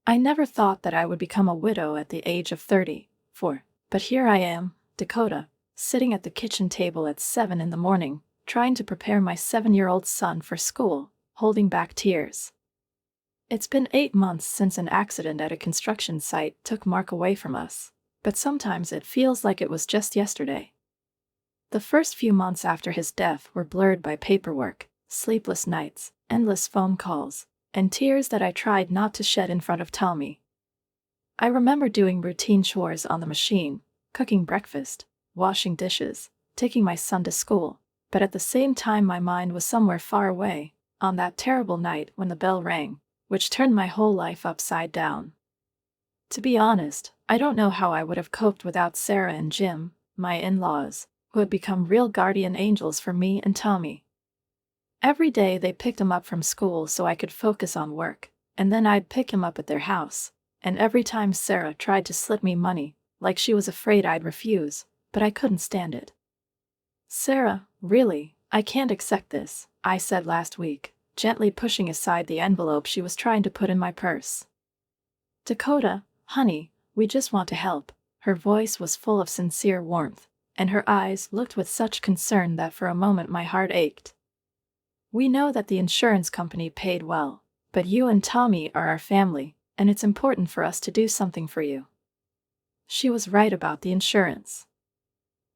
I never thought that I would become a widow at the age of 34, but here I am, Dakota, sitting at the kitchen table at 7 in the morning, trying to prepare my 7-year-old son for school, holding back tears. It's been 8 months since an accident at a construction site took Mark away from us, but sometimes it feels like it was just yesterday. The first few months after his death were blurred by paperwork, sleepless nights, endless phone calls, and tears that I tried not to shed in front of Tommy. I remember doing routine chores on the machine, cooking breakfast, washing dishes, taking my son to school, but at the same time my mind was somewhere far away, on that terrible night when the bell rang, which turned my whole life upside down. To be honest, I don't know how I would have coped without Sarah and Jim, my in-laws, who had become real guardian angels for me and Tommy. Every day they picked him up from school so I could focus on work, and then I'd pick him up at their house, and every time Sarah tried to slip me money, like she was afraid I'd refuse, but I couldn't stand it. "Sarah, really, I can't accept this," I said last week, gently pushing aside the envelope she was trying to put in my purse. "Dakota, honey, we just want to help." Her voice was full of sincere warmth, and her eyes looked with such concern that for a moment my heart ached. "We know that the insurance company paid well, but you and Tommy are our family, and it's important for us to do something for you." She was right about the insurance.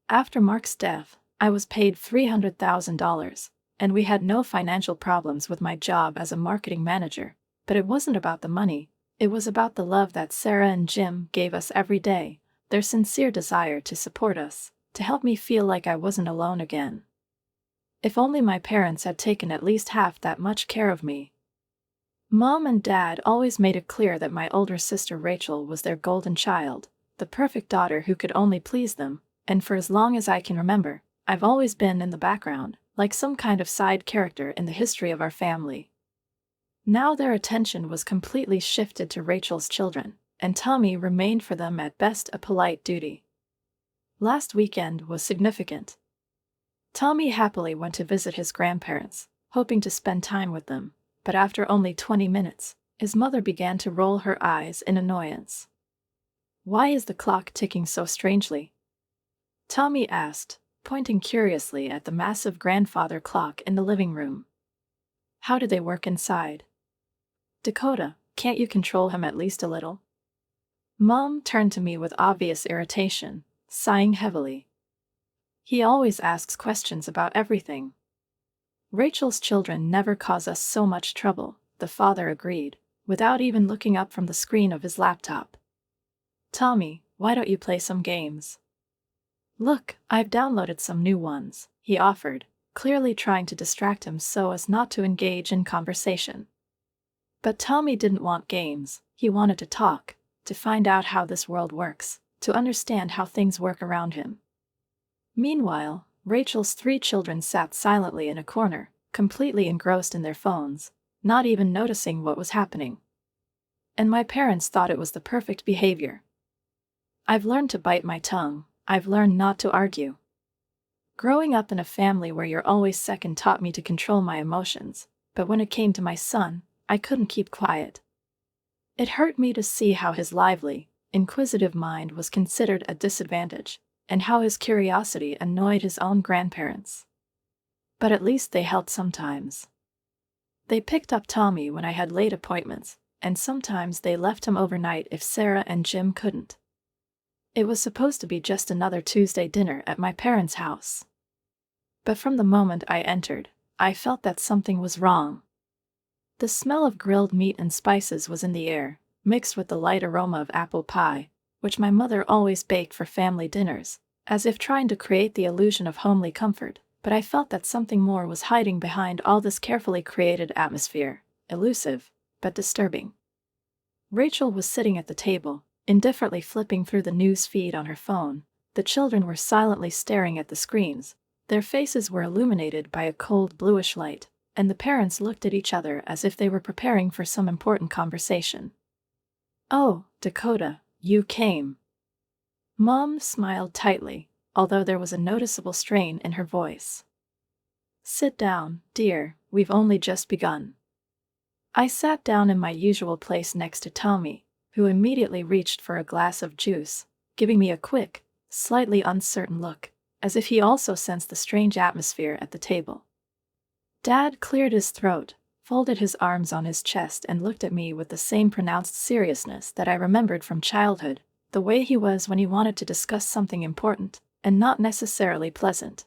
After Mark's death, I was paid $300,000, and we had no financial problems with my job as a marketing manager, but it wasn't about the money, it was about the love that Sarah and Jim gave us every day, their sincere desire to support us, to help me feel like I wasn't alone again. If only my parents had taken at least half that much care of me. Mom and Dad always made it clear that my older sister Rachel was their golden child, the perfect daughter who could only please them, and for as long as I can remember, I've always been in the background, like some kind of side character in the history of our family. Now their attention was completely shifted to Rachel's children, and Tommy remained for them at best a polite duty. Last weekend was significant. Tommy happily went to visit his grandparents, hoping to spend time with them, but after only 20 minutes, his mother began to roll her eyes in annoyance. "Why is the clock ticking so strangely?" Tommy asked, pointing curiously at the massive grandfather clock in the living room. "How do they work inside?" "Dakota, can't you control him at least a little?" Mom turned to me with obvious irritation, sighing heavily. "He always asks questions about everything." "Rachel's children never cause us so much trouble," the father agreed, without even looking up from the screen of his laptop. "Tommy, why don't you play some games?" "Look, I've downloaded some new ones," he offered, clearly trying to distract him so as not to engage in conversation. But Tommy didn't want games, he wanted to talk, to find out how this world works, to understand how things work around him. Meanwhile, Rachel's 3 children sat silently in a corner, completely engrossed in their phones, not even noticing what was happening. And my parents thought it was the perfect behavior. I've learned to bite my tongue, I've learned not to argue. Growing up in a family where you're always second taught me to control my emotions, but when it came to my son, I couldn't keep quiet. It hurt me to see how his lively, inquisitive mind was considered a disadvantage, and how his curiosity annoyed his own grandparents. But at least they helped sometimes. They picked up Tommy when I had late appointments, and sometimes they left him overnight if Sarah and Jim couldn't. It was supposed to be just another Tuesday dinner at my parents' house. But from the moment I entered, I felt that something was wrong. The smell of grilled meat and spices was in the air, mixed with the light aroma of apple pie, which my mother always baked for family dinners, as if trying to create the illusion of homely comfort, but I felt that something more was hiding behind all this carefully created atmosphere, elusive, but disturbing. Rachel was sitting at the table, indifferently flipping through the news feed on her phone. The children were silently staring at the screens. Their faces were illuminated by a cold bluish light, and the parents looked at each other as if they were preparing for some important conversation. "Oh, Dakota, you came." Mom smiled tightly, although there was a noticeable strain in her voice. "Sit down, dear, we've only just begun." I sat down in my usual place next to Tommy, who immediately reached for a glass of juice, giving me a quick, slightly uncertain look, as if he also sensed the strange atmosphere at the table. Dad cleared his throat, folded his arms on his chest, and looked at me with the same pronounced seriousness that I remembered from childhood, the way he was when he wanted to discuss something important, and not necessarily pleasant.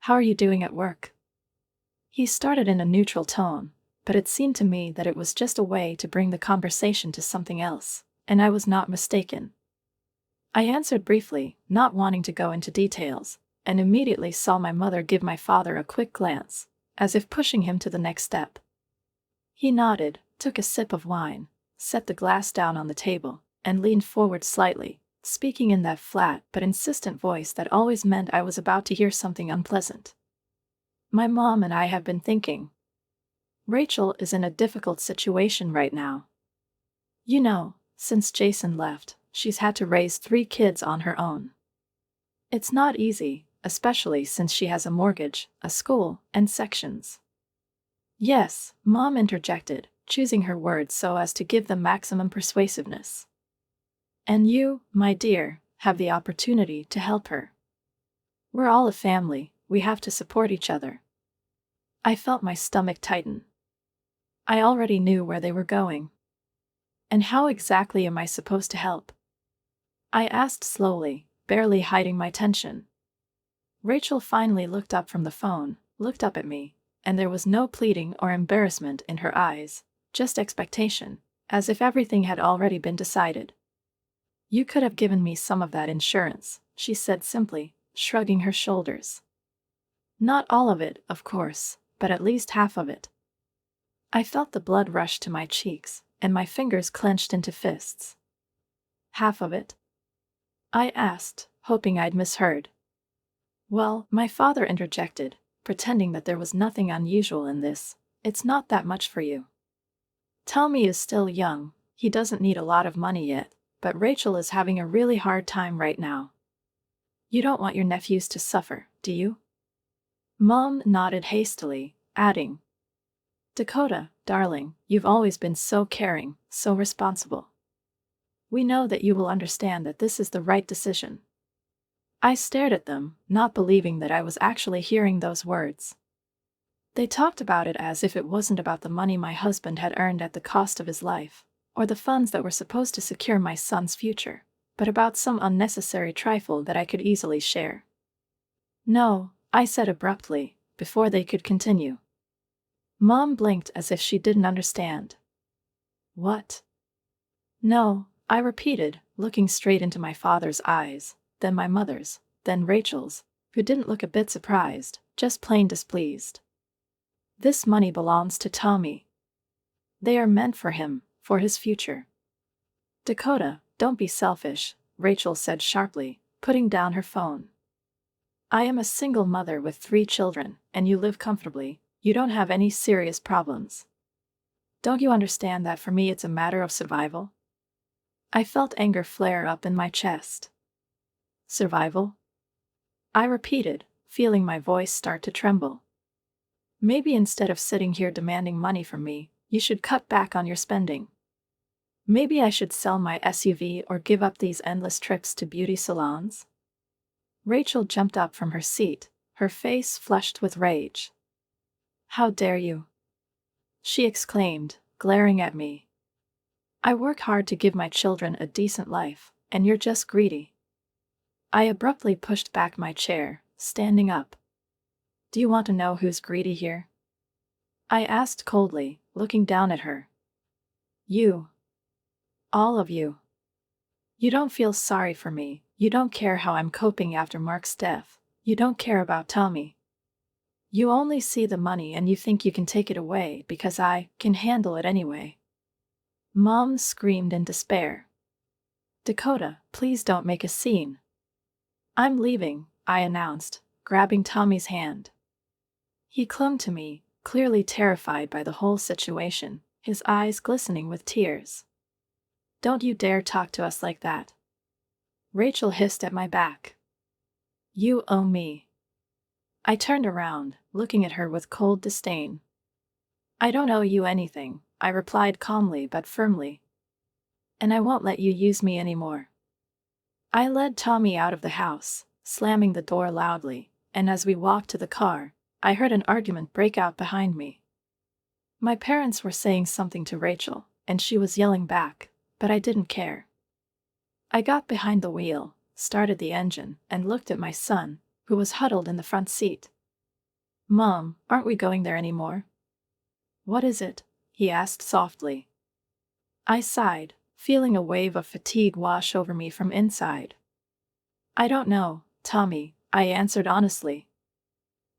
"How are you doing at work?" He started in a neutral tone, but it seemed to me that it was just a way to bring the conversation to something else, and I was not mistaken. I answered briefly, not wanting to go into details, and immediately saw my mother give my father a quick glance, as if pushing him to the next step. He nodded, took a sip of wine, set the glass down on the table, and leaned forward slightly, speaking in that flat but insistent voice that always meant I was about to hear something unpleasant. "My mom and I have been thinking. Rachel is in a difficult situation right now. You know, since Jason left, she's had to raise 3 kids on her own. It's not easy, especially since she has a mortgage, a school, and sections." "Yes," Mom interjected, choosing her words so as to give them maximum persuasiveness. "And you, my dear, have the opportunity to help her. We're all a family, we have to support each other." I felt my stomach tighten. I already knew where they were going. "And how exactly am I supposed to help?" I asked slowly, barely hiding my tension. Rachel finally looked up from the phone, looked up at me, and there was no pleading or embarrassment in her eyes, just expectation, as if everything had already been decided. "You could have given me some of that insurance," she said simply, shrugging her shoulders. "Not all of it, of course, but at least half of it." I felt the blood rush to my cheeks, and my fingers clenched into fists. "Half of it?" I asked, hoping I'd misheard. "Well," my father interjected, pretending that there was nothing unusual in this, "it's not that much for you. Tommy is still young, he doesn't need a lot of money yet, but Rachel is having a really hard time right now. You don't want your nephews to suffer, do you?" Mom nodded hastily, adding, "Dakota, darling, you've always been so caring, so responsible. We know that you will understand that this is the right decision." I stared at them, not believing that I was actually hearing those words. They talked about it as if it wasn't about the money my husband had earned at the cost of his life, or the funds that were supposed to secure my son's future, but about some unnecessary trifle that I could easily share. "No," I said abruptly, before they could continue. Mom blinked as if she didn't understand. "What?" "No," I repeated, looking straight into my father's eyes, then my mother's, then Rachel's, who didn't look a bit surprised, just plain displeased. "This money belongs to Tommy. They are meant for him, for his future." "Dakota, don't be selfish," Rachel said sharply, putting down her phone. "I am a single mother with 3 children, and you live comfortably, you don't have any serious problems. Don't you understand that for me it's a matter of survival?" I felt anger flare up in my chest. "Survival?" I repeated, feeling my voice start to tremble. "Maybe instead of sitting here demanding money from me, you should cut back on your spending. Maybe I should sell my SUV or give up these endless trips to beauty salons?" Rachel jumped up from her seat, her face flushed with rage. "How dare you?" she exclaimed, glaring at me. "I work hard to give my children a decent life, and you're just greedy." I abruptly pushed back my chair, standing up. "Do you want to know who's greedy here?" I asked coldly, looking down at her. "You. All of you. You don't feel sorry for me, you don't care how I'm coping after Mark's death, you don't care about Tommy. You only see the money and you think you can take it away because I can handle it anyway." Mom screamed in despair. "Dakota, please don't make a scene." "I'm leaving," I announced, grabbing Tommy's hand. He clung to me, clearly terrified by the whole situation, his eyes glistening with tears. "Don't you dare talk to us like that." Rachel hissed at my back. "You owe me." I turned around, looking at her with cold disdain. "I don't owe you anything," I replied calmly but firmly. and I won't let you use me anymore." I led Tommy out of the house, slamming the door loudly, and as we walked to the car, I heard an argument break out behind me. My parents were saying something to Rachel, and she was yelling back, but I didn't care. I got behind the wheel, started the engine, and looked at my son, who was huddled in the front seat. "Mom, aren't we going there anymore?" "What is it?" he asked softly. I sighed, feeling a wave of fatigue wash over me from inside. "I don't know, Tommy," I answered honestly.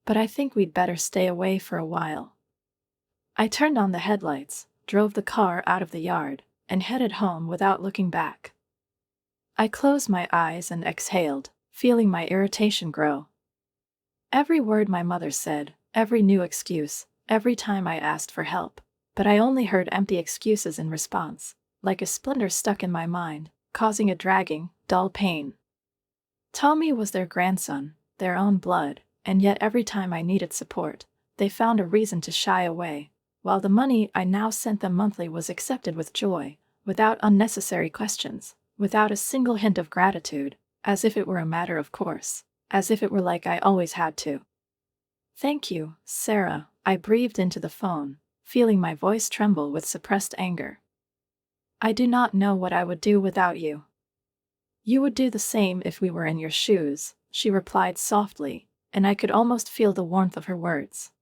"But I think we'd better stay away for a while." I turned on the headlights, drove the car out of the yard, and headed home without looking back. I closed my eyes and exhaled, feeling my irritation grow. Every word my mother said, every new excuse, every time I asked for help, but I only heard empty excuses in response, like a splinter stuck in my mind, causing a dragging, dull pain. Tommy was their grandson, their own blood, and yet every time I needed support, they found a reason to shy away, while the money I now sent them monthly was accepted with joy, without unnecessary questions, without a single hint of gratitude, as if it were a matter of course, as if it were like I always had to. "Thank you, Sarah," I breathed into the phone, feeling my voice tremble with suppressed anger. "I do not know what I would do without you." "You would do the same if we were in your shoes," she replied softly, and I could almost feel the warmth of her words.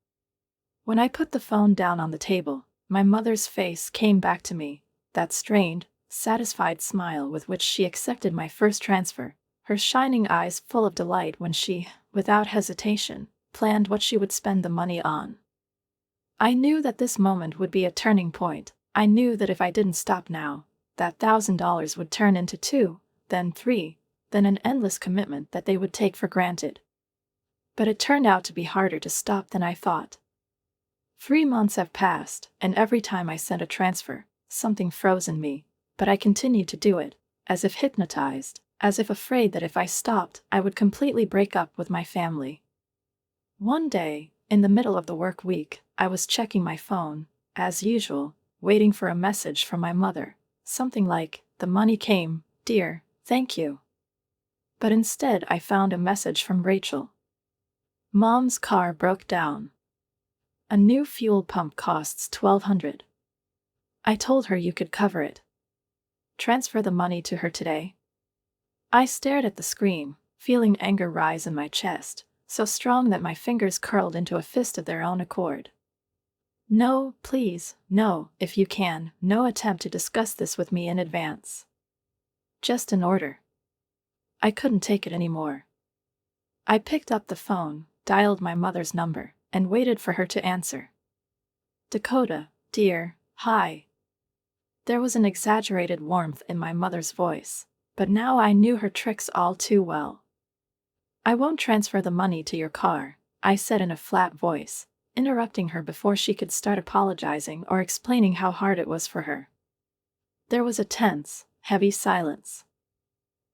When I put the phone down on the table, my mother's face came back to me, that strained, satisfied smile with which she accepted my first transfer, her shining eyes full of delight when she, without hesitation, planned what she would spend the money on. I knew that this moment would be a turning point. I knew that if I didn't stop now, that $1,000 would turn into 2, then 3, then an endless commitment that they would take for granted. But it turned out to be harder to stop than I thought. 3 months have passed, and every time I sent a transfer, something froze in me, but I continued to do it, as if hypnotized, as if afraid that if I stopped, I would completely break up with my family. One day, in the middle of the work week, I was checking my phone, as usual, waiting for a message from my mother, something like, "The money came, dear, thank you." But instead I found a message from Rachel. "Mom's car broke down. A new fuel pump costs $1,200. I told her you could cover it. Transfer the money to her today." I stared at the screen, feeling anger rise in my chest, so strong that my fingers curled into a fist of their own accord. "No, please, no, if you can, no attempt to discuss this with me in advance. Just an order." I couldn't take it anymore. I picked up the phone, dialed my mother's number, and waited for her to answer. "Dakota, dear, hi." There was an exaggerated warmth in my mother's voice, but now I knew her tricks all too well. "I won't transfer the money to your car," I said in a flat voice, interrupting her before she could start apologizing or explaining how hard it was for her. There was a tense, heavy silence.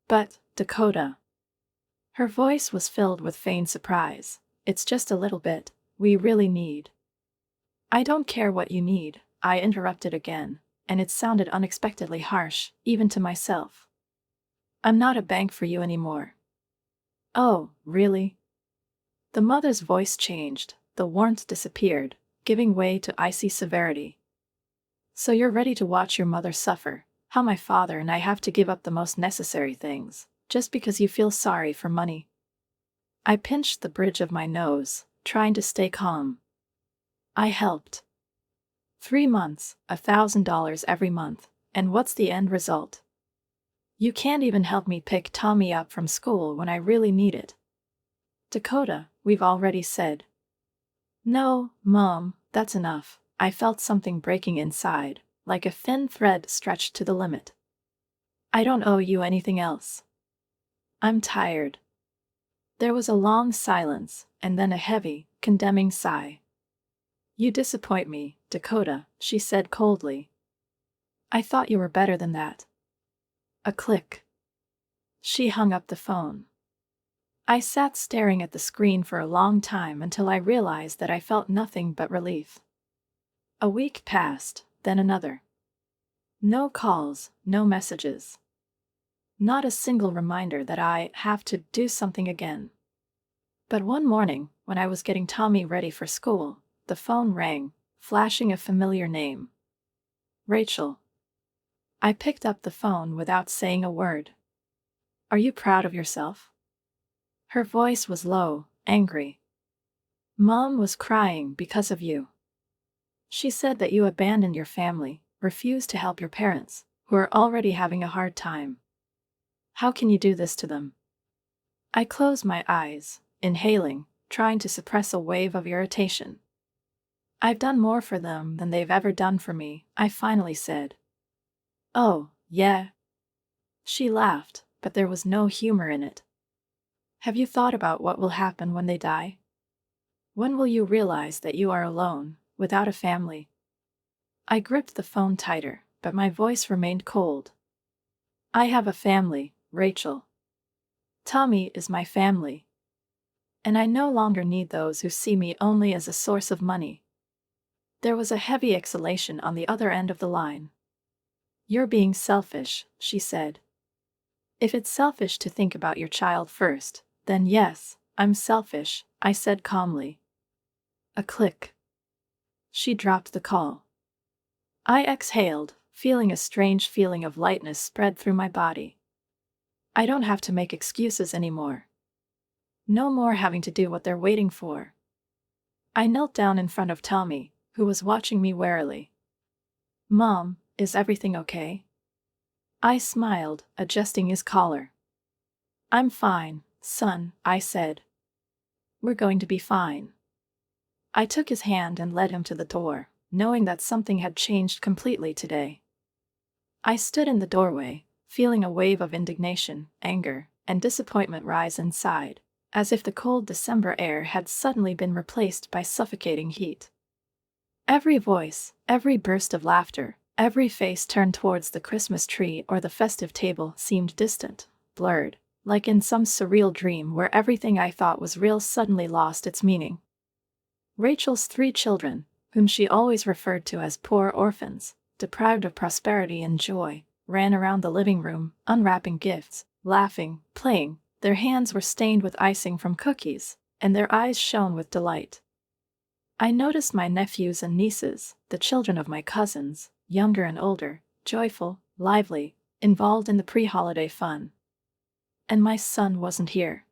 "But, Dakota." Her voice was filled with feigned surprise. "It's just a little bit. We really need." "I don't care what you need," I interrupted again, and it sounded unexpectedly harsh, even to myself. "I'm not a bank for you anymore." "Oh, really?" The mother's voice changed, the warmth disappeared, giving way to icy severity. "So you're ready to watch your mother suffer, how my father and I have to give up the most necessary things, just because you feel sorry for money?" I pinched the bridge of my nose, trying to stay calm. "I helped. 3 months, $1,000 every month, and what's the end result? You can't even help me pick Tommy up from school when I really need it." "Dakota, we've already said." "No, Mom, that's enough." I felt something breaking inside, like a thin thread stretched to the limit. "I don't owe you anything else. I'm tired." There was a long silence, and then a heavy, condemning sigh. "You disappoint me, Dakota," she said coldly. "I thought you were better than that." A click. She hung up the phone. I sat staring at the screen for a long time until I realized that I felt nothing but relief. A week passed, then another. No calls, no messages. Not a single reminder that I have to do something again. But one morning, when I was getting Tommy ready for school, the phone rang, flashing a familiar name. Rachel. I picked up the phone without saying a word. Are you proud of yourself? Her voice was low, angry. Mom was crying because of you. She said that you abandoned your family, refused to help your parents, who are already having a hard time. How can you do this to them? I closed my eyes, inhaling, trying to suppress a wave of irritation. I've done more for them than they've ever done for me, I finally said. Oh, yeah. She laughed, but there was no humor in it. Have you thought about what will happen when they die? When will you realize that you are alone, without a family? I gripped the phone tighter, but my voice remained cold. I have a family, Rachel. Tommy is my family. And I no longer need those who see me only as a source of money. There was a heavy exhalation on the other end of the line. You're being selfish, she said. If it's selfish to think about your child first, then yes, I'm selfish, I said calmly. A click. She dropped the call. I exhaled, feeling a strange feeling of lightness spread through my body. I don't have to make excuses anymore. No more having to do what they're waiting for. I knelt down in front of Tommy, who was watching me warily. Mom, is everything okay? I smiled, adjusting his collar. I'm fine, son, I said. We're going to be fine. I took his hand and led him to the door, knowing that something had changed completely today. I stood in the doorway, feeling a wave of indignation, anger, and disappointment rise inside, as if the cold December air had suddenly been replaced by suffocating heat. Every voice, every burst of laughter, every face turned towards the Christmas tree or the festive table seemed distant, blurred, like in some surreal dream where everything I thought was real suddenly lost its meaning. Rachel's 3 children, whom she always referred to as poor orphans, deprived of prosperity and joy, ran around the living room, unwrapping gifts, laughing, playing. Their hands were stained with icing from cookies, and their eyes shone with delight. I noticed my nephews and nieces, the children of my cousins, younger and older, joyful, lively, involved in the pre-holiday fun. And my son wasn't here.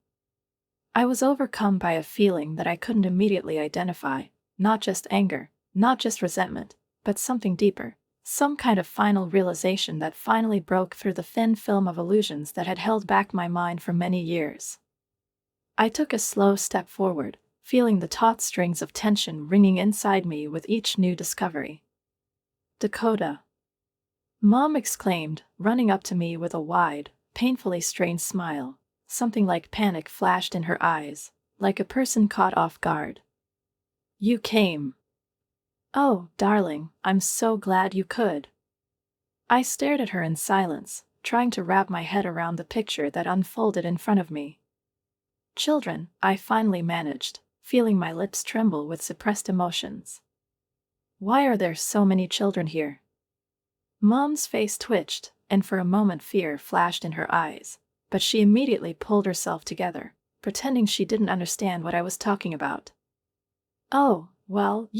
I was overcome by a feeling that I couldn't immediately identify, not just anger, not just resentment, but something deeper, some kind of final realization that finally broke through the thin film of illusions that had held back my mind for many years. I took a slow step forward, feeling the taut strings of tension ringing inside me with each new discovery. Dakota. Mom exclaimed, running up to me with a wide, painfully strained smile. Something like panic flashed in her eyes, like a person caught off guard. You came. Oh, darling, I'm so glad you could. I stared at her in silence, trying to wrap my head around the picture that unfolded in front of me. Children, I finally managed, feeling my lips tremble with suppressed emotions. Why are there so many children here? Mom's face twitched, and for a moment fear flashed in her eyes, but she immediately pulled herself together, pretending she didn't understand what I was talking about. Oh, well,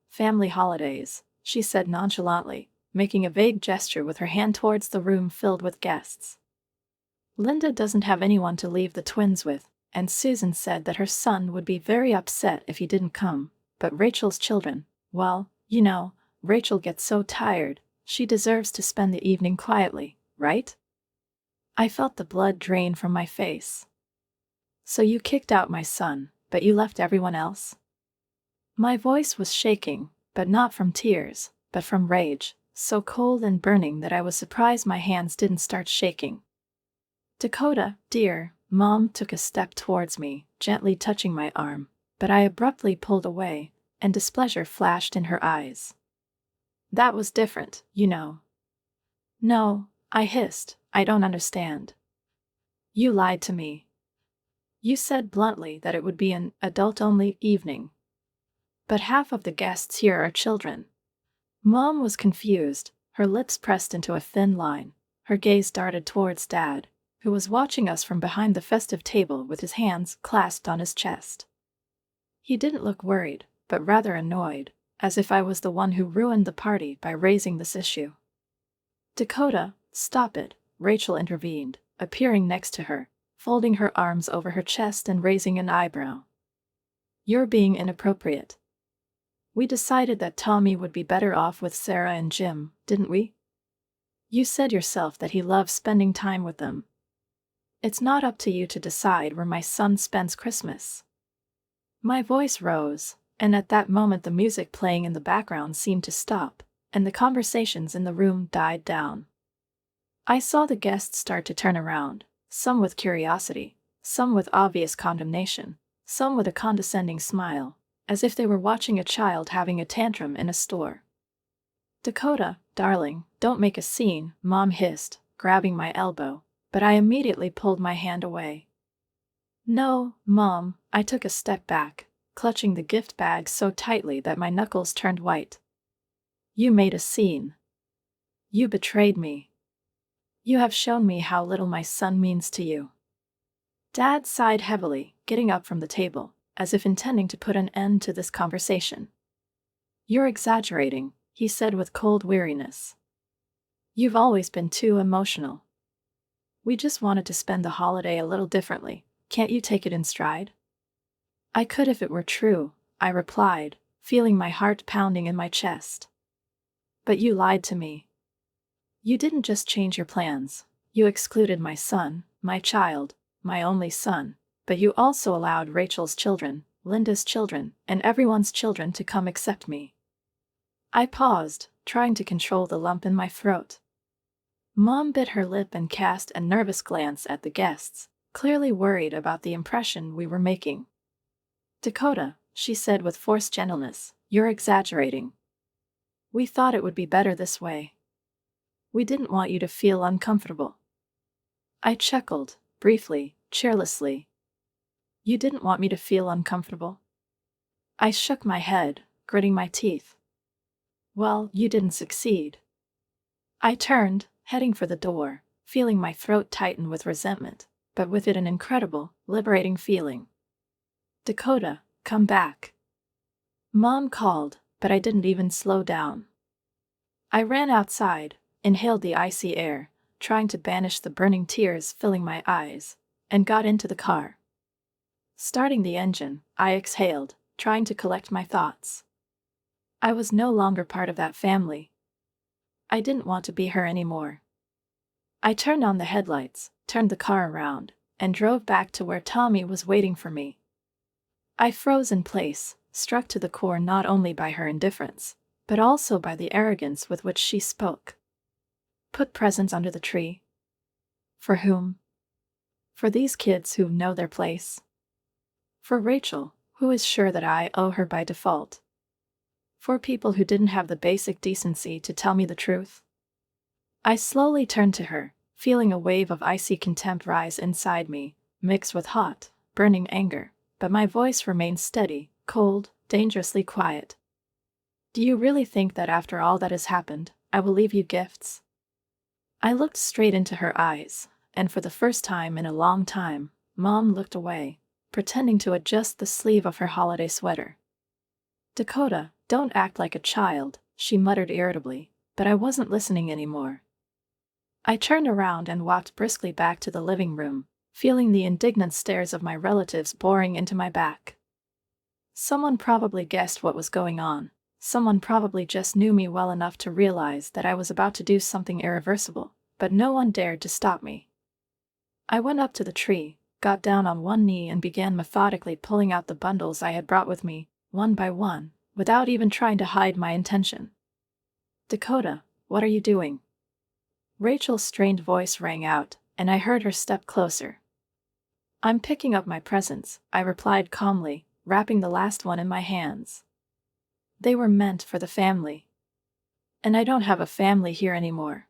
family holidays, she said nonchalantly, making a vague gesture with her hand towards the room filled with guests. Linda doesn't have anyone to leave the twins with, and Susan said that her son would be very upset if he didn't come, but Rachel's children, well, Rachel gets so tired, she deserves to spend the evening quietly, right? I felt the blood drain from my face. So you kicked out my son, but you left everyone else? My voice was shaking, but not from tears, but from rage, so cold and burning that I was surprised my hands didn't start shaking. Dakota, dear, Mom took a step towards me, gently touching my arm, but I abruptly pulled away, and displeasure flashed in her eyes. That was different, No, I hissed, I don't understand. You lied to me. You said bluntly that it would be an adult-only evening. But half of the guests here are children. Mom was confused, Her lips pressed into a thin line. Her gaze darted towards Dad, who was watching us from behind the festive table with his hands clasped on his chest. He didn't look worried, but rather annoyed, as if I was the one who ruined the party by raising this issue. "Dakota, stop it," Rachel intervened, appearing next to her, folding her arms over her chest and raising an eyebrow. "You're being inappropriate. We decided that Tommy would be better off with Sarah and Jim, didn't we? You said yourself that he loves spending time with them. It's not up to you to decide where my son spends Christmas." My voice rose, and at that moment the music playing in the background seemed to stop, and the conversations in the room died down. I saw the guests start to turn around, some with curiosity, some with obvious condemnation, some with a condescending smile, as if they were watching a child having a tantrum in a store. "Dakota, darling, don't make a scene," Mom hissed, grabbing my elbow, but I immediately pulled my hand away. "No, Mom," I took a step back, clutching the gift bag so tightly that my knuckles turned white. "You made a scene. You betrayed me. You have shown me how little my son means to you." Dad sighed heavily, getting up from the table, as if intending to put an end to this conversation. "You're exaggerating," he said with cold weariness. "You've always been too emotional. We just wanted to spend the holiday a little differently. Can't you take it in stride?" "I could if it were true," I replied, feeling my heart pounding in my chest. "But you lied to me. You didn't just change your plans. You excluded my son, my child, my only son, but you also allowed Rachel's children, Linda's children, and everyone's children to come accept me." I paused, trying to control the lump in my throat. Mom bit her lip and cast a nervous glance at the guests, clearly worried about the impression we were making. "Dakota," she said with forced gentleness, "you're exaggerating. We thought it would be better this way. We didn't want you to feel uncomfortable." I chuckled, briefly, cheerlessly. "You didn't want me to feel uncomfortable?" I shook my head, gritting my teeth. "Well, you didn't succeed." I turned, heading for the door, feeling my throat tighten with resentment, but with it an incredible, liberating feeling. "Dakota, come back." Mom called, but I didn't even slow down. I ran outside, inhaled the icy air, trying to banish the burning tears filling my eyes, and got into the car. Starting the engine, I exhaled, trying to collect my thoughts. I was no longer part of that family. I didn't want to be her anymore. I turned on the headlights, turned the car around, and drove back to where Tommy was waiting for me. I froze in place, struck to the core not only by her indifference, but also by the arrogance with which she spoke. "Put presents under the tree? For whom? For these kids who know their place? For Rachel, who is sure that I owe her by default? For people who didn't have the basic decency to tell me the truth?" I slowly turned to her, feeling a wave of icy contempt rise inside me, mixed with hot, burning anger, but my voice remained steady, cold, dangerously quiet. "Do you really think that after all that has happened, I will leave you gifts?" I looked straight into her eyes, and for the first time in a long time, Mom looked away, pretending to adjust the sleeve of her holiday sweater. "Dakota, don't act like a child," she muttered irritably, but I wasn't listening anymore. I turned around and walked briskly back to the living room, feeling the indignant stares of my relatives boring into my back. Someone probably guessed what was going on. Someone probably just knew me well enough to realize that I was about to do something irreversible, but no one dared to stop me. I went up to the tree, got down on one knee and began methodically pulling out the bundles I had brought with me, one by one, without even trying to hide my intention. "Dakota, what are you doing?" Rachel's strained voice rang out, and I heard her step closer. "I'm picking up my presents," I replied calmly, wrapping the last one in my hands. "They were meant for the family. And I don't have a family here anymore."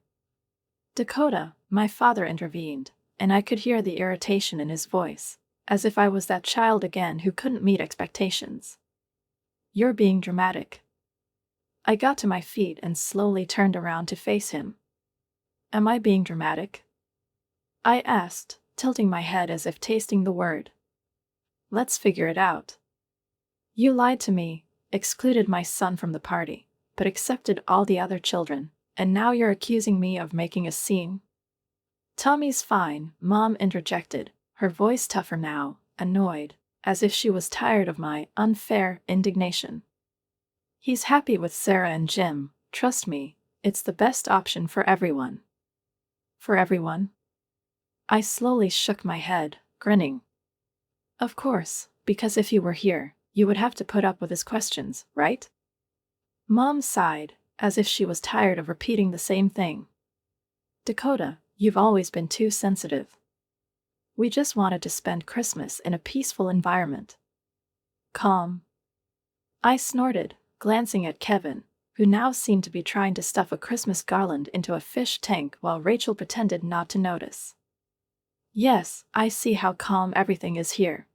"Dakota," my father intervened, and I could hear the irritation in his voice, as if I was that child again who couldn't meet expectations. "You're being dramatic." I got to my feet and slowly turned around to face him. Am I being dramatic? I asked, tilting my head as if tasting the word. Let's figure it out. You lied to me, excluded my son from the party, but accepted all the other children, and now you're accusing me of making a scene? Tommy's fine, Mom interjected, her voice tougher now, annoyed, as if she was tired of my unfair indignation. He's happy with Sarah and Jim, trust me, it's the best option for everyone. For everyone? I slowly shook my head, grinning. Of course, because if you were here, you would have to put up with his questions, right? Mom sighed, as if she was tired of repeating the same thing. Dakota, you've always been too sensitive. We just wanted to spend Christmas in a peaceful environment. Calm. I snorted, glancing at Kevin, who now seemed to be trying to stuff a Christmas garland into a fish tank while Rachel pretended not to notice. Yes, I see how calm everything is here.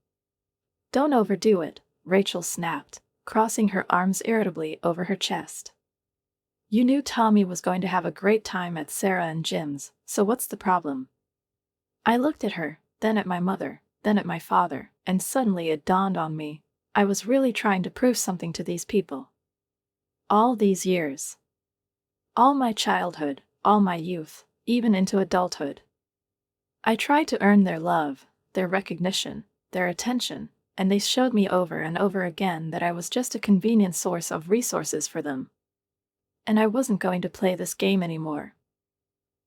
Don't overdo it, Rachel snapped, crossing her arms irritably over her chest. You knew Tommy was going to have a great time at Sarah and Jim's, so what's the problem? I looked at her, then at my mother, then at my father, and suddenly it dawned on me, I was really trying to prove something to these people. All these years. All my childhood, all my youth, even into adulthood. I tried to earn their love, their recognition, their attention, and they showed me over and over again that I was just a convenient source of resources for them. And I wasn't going to play this game anymore.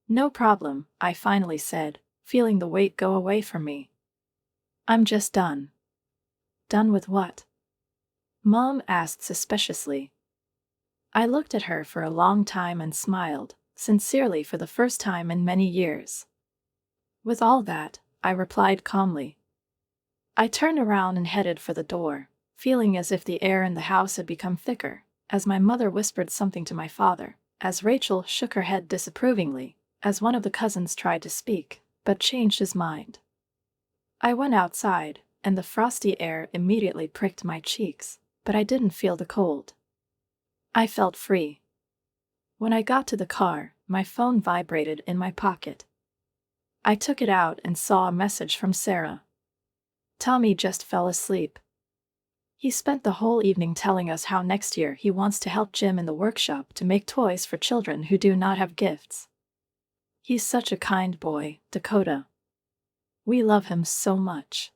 No problem, I finally said, feeling the weight go away from me. I'm just done. Done with what? Mom asked suspiciously. I looked at her for a long time and smiled, sincerely for the first time in many years. With all that, I replied calmly. I turned around and headed for the door, feeling as if the air in the house had become thicker, as my mother whispered something to my father, as Rachel shook her head disapprovingly, as one of the cousins tried to speak, but changed his mind. I went outside, and the frosty air immediately pricked my cheeks, but I didn't feel the cold. I felt free. When I got to the car, my phone vibrated in my pocket. I took it out and saw a message from Sarah. Tommy just fell asleep. He spent the whole evening telling us how next year he wants to help Jim in the workshop to make toys for children who do not have gifts. He's such a kind boy, Dakota. We love him so much.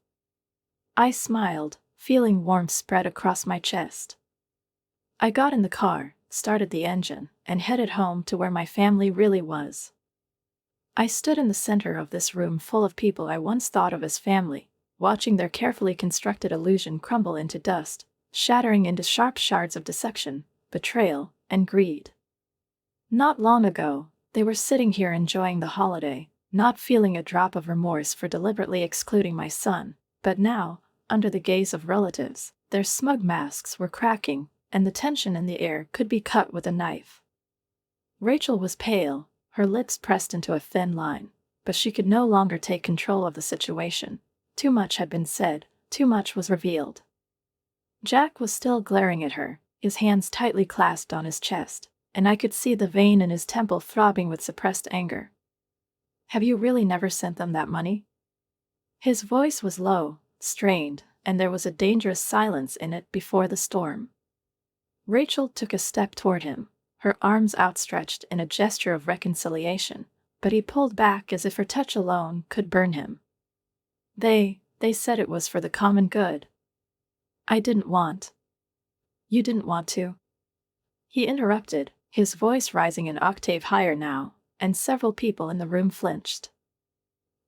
I smiled, feeling warmth spread across my chest. I got in the car, started the engine, and headed home to where my family really was. I stood in the center of this room full of people I once thought of as family, watching their carefully constructed illusion crumble into dust, shattering into sharp shards of deception, betrayal, and greed. Not long ago, they were sitting here enjoying the holiday, not feeling a drop of remorse for deliberately excluding my son, but now, under the gaze of relatives, their smug masks were cracking, and the tension in the air could be cut with a knife. Rachel was pale, her lips pressed into a thin line, but she could no longer take control of the situation. Too much had been said, too much was revealed. Jack was still glaring at her, his hands tightly clasped on his chest, and I could see the vein in his temple throbbing with suppressed anger. Have you really never sent them that money? His voice was low, strained, and there was a dangerous silence in it before the storm. Rachel took a step toward him, her arms outstretched in a gesture of reconciliation, but he pulled back as if her touch alone could burn him. They said it was for the common good. I didn't want. You didn't want to? He interrupted, his voice rising an octave higher now, and several people in the room flinched.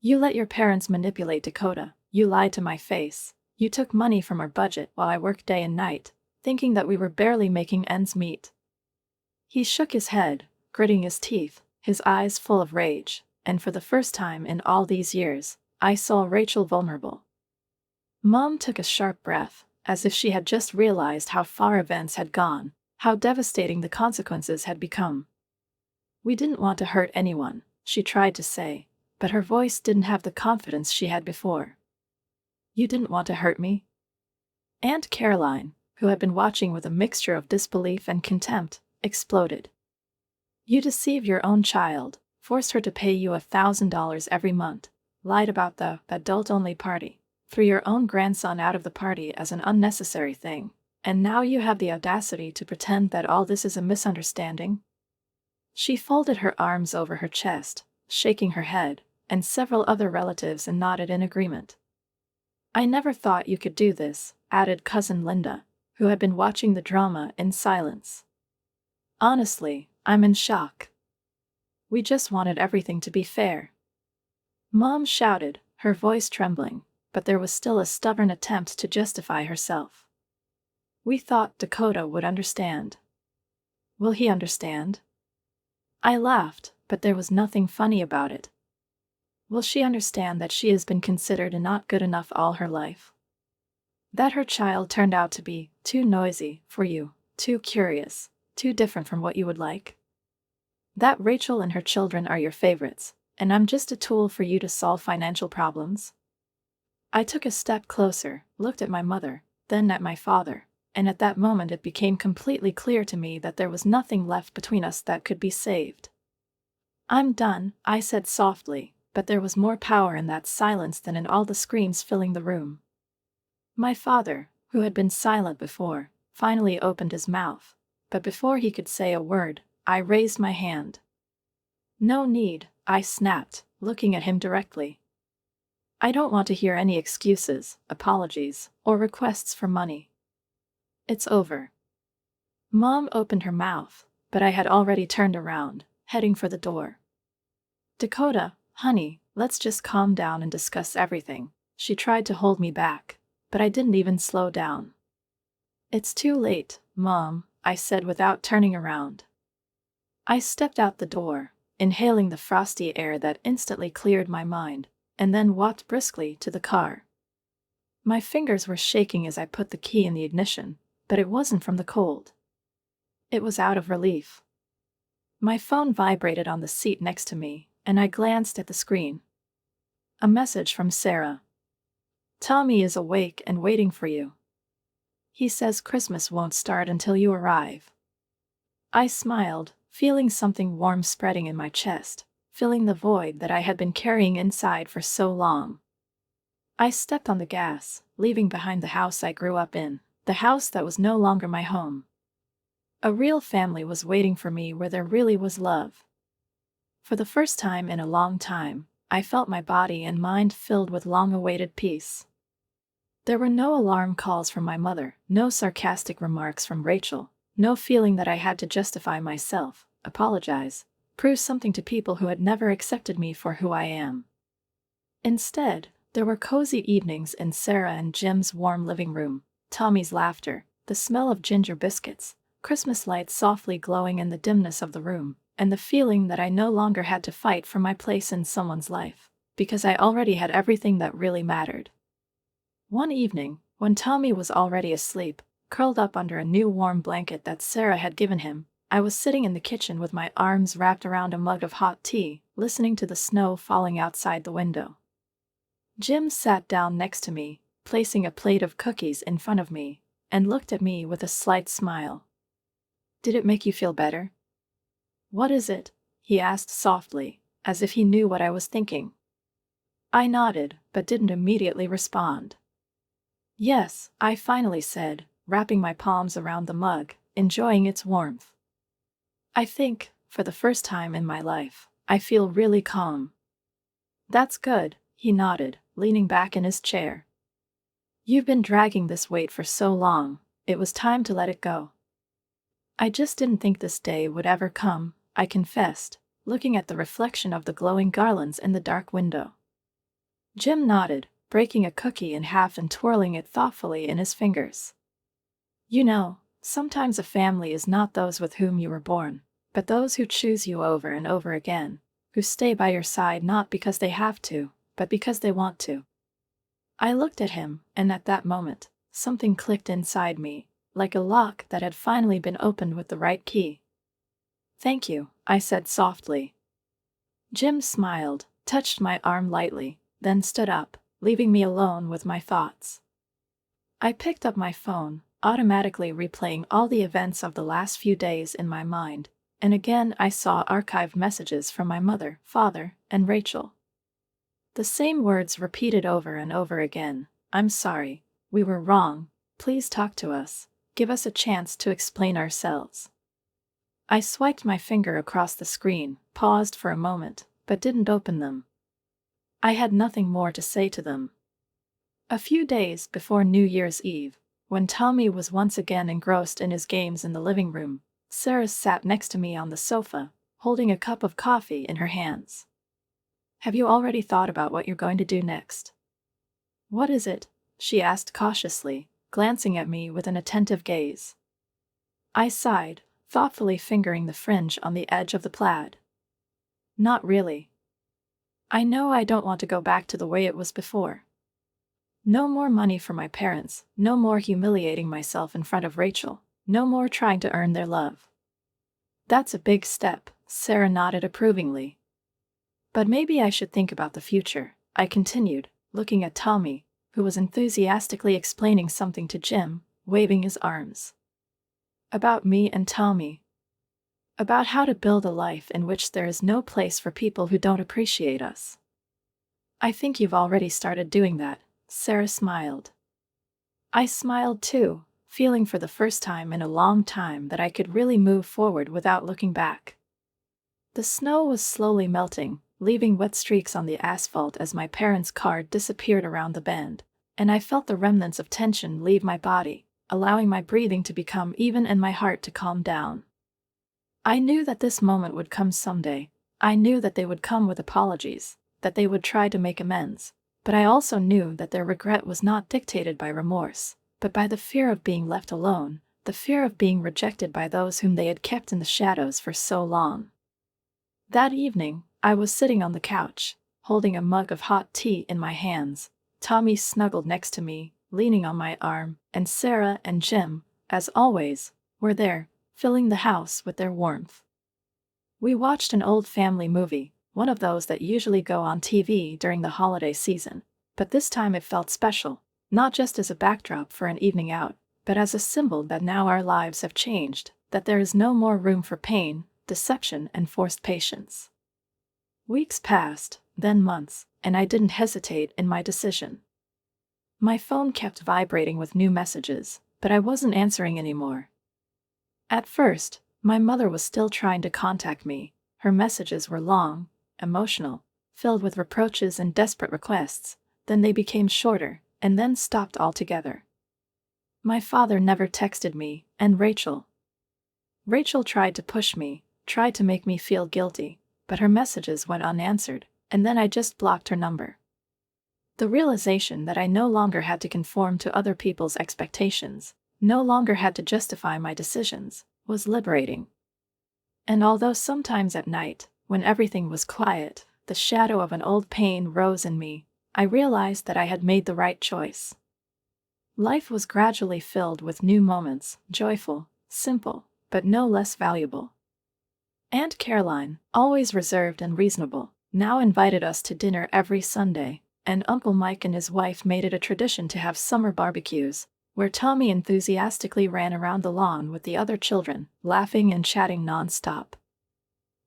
You let your parents manipulate Dakota, you lied to my face, you took money from our budget while I worked day and night, thinking that we were barely making ends meet. He shook his head, gritting his teeth, his eyes full of rage, and for the first time in all these years, I saw Rachel vulnerable. Mom took a sharp breath, as if she had just realized how far events had gone, how devastating the consequences had become. We didn't want to hurt anyone, she tried to say, but her voice didn't have the confidence she had before. You didn't want to hurt me? Aunt Caroline, who had been watching with a mixture of disbelief and contempt, exploded. You deceived your own child, forced her to pay you $1,000 every month, lied about the adult-only party, threw your own grandson out of the party as an unnecessary thing, and now you have the audacity to pretend that all this is a misunderstanding? She folded her arms over her chest, shaking her head, and several other relatives nodded in agreement. I never thought you could do this, added Cousin Linda, who had been watching the drama in silence. Honestly, I'm in shock. We just wanted everything to be fair. Mom shouted, her voice trembling, but there was still a stubborn attempt to justify herself. We thought Dakota would understand. Will he understand? I laughed, but there was nothing funny about it. Will she understand that she has been considered not good enough all her life? That her child turned out to be too noisy for you, too curious, too different from what you would like? That Rachel and her children are your favorites, and I'm just a tool for you to solve financial problems? I took a step closer, looked at my mother, then at my father, and at that moment it became completely clear to me that there was nothing left between us that could be saved. I'm done, I said softly, but there was more power in that silence than in all the screams filling the room. My father, who had been silent before, finally opened his mouth, but before he could say a word, I raised my hand. No need, I snapped, looking at him directly. I don't want to hear any excuses, apologies, or requests for money. It's over. Mom opened her mouth, but I had already turned around, heading for the door. Dakota, honey, let's just calm down and discuss everything. She tried to hold me back, but I didn't even slow down. It's too late, Mom, I said without turning around. I stepped out the door, inhaling the frosty air that instantly cleared my mind, and then walked briskly to the car. My fingers were shaking as I put the key in the ignition, but it wasn't from the cold. It was out of relief. My phone vibrated on the seat next to me, and I glanced at the screen. A message from Sarah. Tommy is awake and waiting for you. He says Christmas won't start until you arrive. I smiled, feeling something warm spreading in my chest, filling the void that I had been carrying inside for so long. I stepped on the gas, leaving behind the house I grew up in, the house that was no longer my home. A real family was waiting for me where there really was love. For the first time in a long time, I felt my body and mind filled with long-awaited peace. There were no alarm calls from my mother, no sarcastic remarks from Rachel, no feeling that I had to justify myself, apologize, prove something to people who had never accepted me for who I am. Instead, there were cozy evenings in Sarah and Jim's warm living room, Tommy's laughter, the smell of ginger biscuits, Christmas lights softly glowing in the dimness of the room, and the feeling that I no longer had to fight for my place in someone's life, because I already had everything that really mattered. One evening, when Tommy was already asleep, curled up under a new warm blanket that Sarah had given him, I was sitting in the kitchen with my arms wrapped around a mug of hot tea, listening to the snow falling outside the window. Jim sat down next to me, placing a plate of cookies in front of me, and looked at me with a slight smile. Did it make you feel better? What is it? He asked softly, as if he knew what I was thinking. I nodded, but didn't immediately respond. Yes, I finally said, wrapping my palms around the mug, enjoying its warmth. I think, for the first time in my life, I feel really calm. That's good, he nodded, leaning back in his chair. You've been dragging this weight for so long, it was time to let it go. I just didn't think this day would ever come, I confessed, looking at the reflection of the glowing garlands in the dark window. Jim nodded, breaking a cookie in half and twirling it thoughtfully in his fingers. You know, sometimes a family is not those with whom you were born, but those who choose you over and over again, who stay by your side not because they have to, but because they want to. I looked at him, and at that moment, something clicked inside me, like a lock that had finally been opened with the right key. Thank you, I said softly. Jim smiled, touched my arm lightly, then stood up, leaving me alone with my thoughts. I picked up my phone, automatically replaying all the events of the last few days in my mind, and again I saw archived messages from my mother, father, and Rachel. The same words repeated over and over again. I'm sorry. We were wrong. Please talk to us. Give us a chance to explain ourselves. I swiped my finger across the screen, paused for a moment, but didn't open them. I had nothing more to say to them. A few days before New Year's Eve, when Tommy was once again engrossed in his games in the living room, Sarah sat next to me on the sofa, holding a cup of coffee in her hands. Have you already thought about what you're going to do next? What is it? She asked cautiously, glancing at me with an attentive gaze. I sighed, thoughtfully fingering the fringe on the edge of the plaid. Not really. I know I don't want to go back to the way it was before. No more money for my parents, no more humiliating myself in front of Rachel, no more trying to earn their love. That's a big step, Sarah nodded approvingly. But maybe I should think about the future, I continued, looking at Tommy, who was enthusiastically explaining something to Jim, waving his arms. About me and Tommy. About how to build a life in which there is no place for people who don't appreciate us. I think you've already started doing that, Sarah smiled. I smiled too, feeling for the first time in a long time that I could really move forward without looking back. The snow was slowly melting, leaving wet streaks on the asphalt as my parents' car disappeared around the bend, and I felt the remnants of tension leave my body, allowing my breathing to become even and my heart to calm down. I knew that this moment would come someday. I knew that they would come with apologies, that they would try to make amends, but I also knew that their regret was not dictated by remorse, but by the fear of being left alone, the fear of being rejected by those whom they had kept in the shadows for so long. That evening, I was sitting on the couch, holding a mug of hot tea in my hands. Tommy snuggled next to me, leaning on my arm, and Sarah and Jim, as always, were there, filling the house with their warmth. We watched an old family movie, one of those that usually go on TV during the holiday season, but this time it felt special, not just as a backdrop for an evening out, but as a symbol that now our lives have changed, that there is no more room for pain, deception, and forced patience. Weeks passed, then months, and I didn't hesitate in my decision. My phone kept vibrating with new messages, but I wasn't answering anymore. At first, my mother was still trying to contact me. Her messages were long, emotional, filled with reproaches and desperate requests. Then they became shorter, and then stopped altogether. My father never texted me, and Rachel tried to push me, tried to make me feel guilty, but her messages went unanswered, and then I just blocked her number. The realization that I no longer had to conform to other people's expectations, no longer had to justify my decisions, was liberating. And although sometimes at night, when everything was quiet, the shadow of an old pain rose in me, I realized that I had made the right choice. Life was gradually filled with new moments, joyful, simple, but no less valuable. Aunt Caroline, always reserved and reasonable, now invited us to dinner every Sunday, and Uncle Mike and his wife made it a tradition to have summer barbecues, where Tommy enthusiastically ran around the lawn with the other children, laughing and chatting non-stop.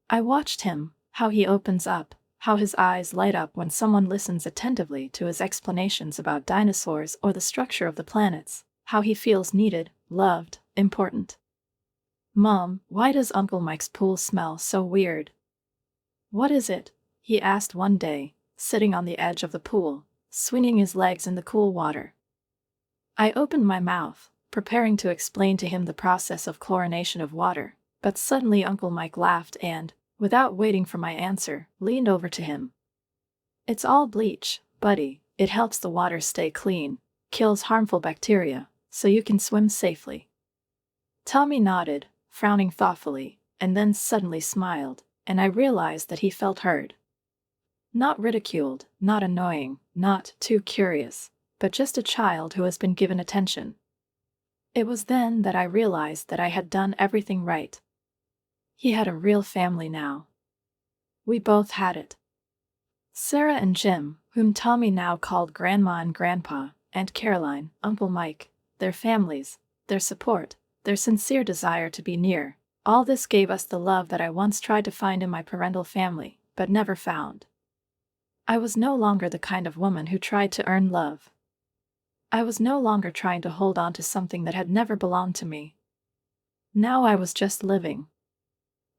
I watched him, how he opens up, how his eyes light up when someone listens attentively to his explanations about dinosaurs or the structure of the planets, how he feels needed, loved, important. "Mom, why does Uncle Mike's pool smell so weird?" "What is it?" he asked one day, sitting on the edge of the pool, swinging his legs in the cool water. I opened my mouth, preparing to explain to him the process of chlorination of water, but suddenly Uncle Mike laughed and, without waiting for my answer, leaned over to him. "It's all bleach, buddy. It helps the water stay clean, kills harmful bacteria, so you can swim safely." Tommy nodded, frowning thoughtfully, and then suddenly smiled, and I realized that he felt heard. Not ridiculed, not annoying, not too curious, but just a child who has been given attention. It was then that I realized that I had done everything right. He had a real family now. We both had it. Sarah and Jim, whom Tommy now called Grandma and Grandpa, Aunt Caroline, Uncle Mike, their families, their support, their sincere desire to be near. All this gave us the love that I once tried to find in my parental family, but never found. I was no longer the kind of woman who tried to earn love. I was no longer trying to hold on to something that had never belonged to me. Now I was just living.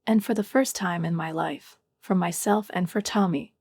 And for the first time in my life, for myself and for Tommy,